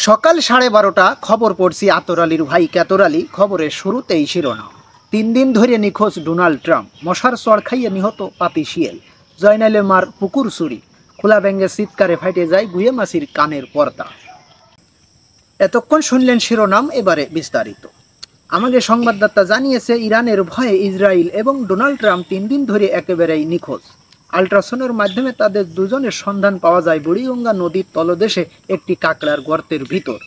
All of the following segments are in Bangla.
সকাল 12:30 খবর পড়ছি আতর আলীর ভাই কাতর আলী। খবরের শুরুতেই শিরোনাম। 3 দিন ধরে নিখোঁজ ডোনাল্ড ট্রাম্প, মশার চড় খাইয়ে নিহত পাতি শিয়াল, জয়নালে মার পুকুর চুরি, খোলা ব্যাঙ্গে চিৎকারে ফাইটে যায় গুয়ে মাছির কানের পর্দা। এতক্ষণ শুনলেন শিরোনাম, এবারে বিস্তারিত। আমাদের সংবাদদাতা জানিয়েছে, ইরানের ভয়ে ইসরায়েল এবং ডোনাল্ড ট্রাম্প 3 দিন ধরে একেবারেই নিখোঁজ। আল্ট্রাসাউন্ডের মাধ্যমে তাদের দুজনের সন্ধান পাওয়া যায় বুড়িগঙ্গা নদীর তলদেশে একটি কাঁকড়ার গর্তের ভিতর।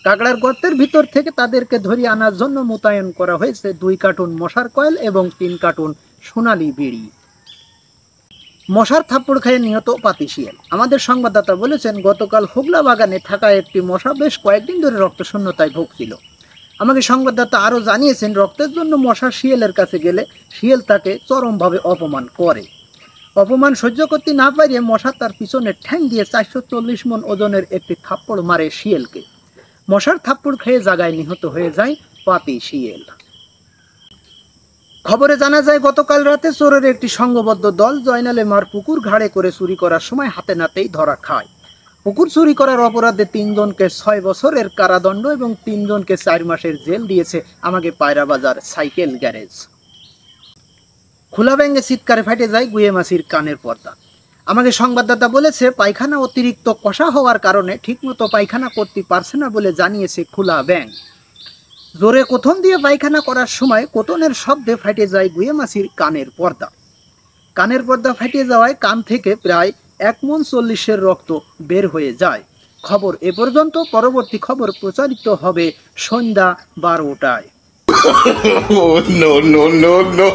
কাঁকড়ার গর্তের ভিতর থেকে তাদেরকে ধরিয়ে আনার জন্য মোতায়েন করা হয়েছে 2 কার্টুন মশার কয়েল এবং 3 কার্টুন সোনালী বিড়ি। মশার থাপ্পড় খেয়ে নিহত পাতি শিয়াল। আমাদের সংবাদদাতা বলেছেন, গতকাল হোগলা বাগানে থাকা একটি মশা বেশ কয়েকদিন ধরে রক্তশূন্যতায় ভুগছিল। আমাদের সংবাদদাতা আরও জানিয়েছেন, রক্তের জন্য মশা শিয়ালের কাছে গেলে শিয়াল তাকে চরমভাবে অপমান করে। অপমান সহ্য করতে না পারিয়ে মশা তার পিছনে ঠ্যাং দিয়ে 440 মণ ওজনের একটি থাপ্পড় মারে শিয়ালকে। মশার থাপ্পড় খেয়ে জায়গায় নিহত হয়ে যায় পাতি শিয়াল। খবরে জানা যায়, গতকাল রাতে চোরের একটি সংঘবদ্ধ দল জয়নালে মার পুকুর ঘাড়ে করে চুরি করার সময় হাতে নাতেই ধরা খায়। পুকুর চুরি করার অপরাধে 3 জনকে 6 বছরের কারাদণ্ড এবং 3 জনকে 4 মাসের জেল দিয়েছে আমাকে পায়রা বাজার সাইকেল গ্যারেজ। খোলা ব্যাঙ্গে চিৎকারে ফাটে যায় গুয়ে মাছির কানের পর্দা। আমাকে সংবাদদাতা বলেছে, পায়খানা অতিরিক্ত কষা হওয়ার কারণে ঠিকমতো পায়খানা করতে পারছে না বলে জানিয়েছে খোলা ব্যাং। জোরে কোথন দিয়ে পায়খানা করার সময় কোতনের শব্দে ফাটে যায় গুয়ে মাছির কানের পর্দা। কানের পর্দা ফাটে যাওয়ায় কান থেকে প্রায় 1 মণ 40-এর রক্ত বের হয়ে যায়। খবর এ পর্যন্ত। পরবর্তী খবর প্রচারিত হবে সন্ধ্যা 12টায়। Oh, no, no, no, no.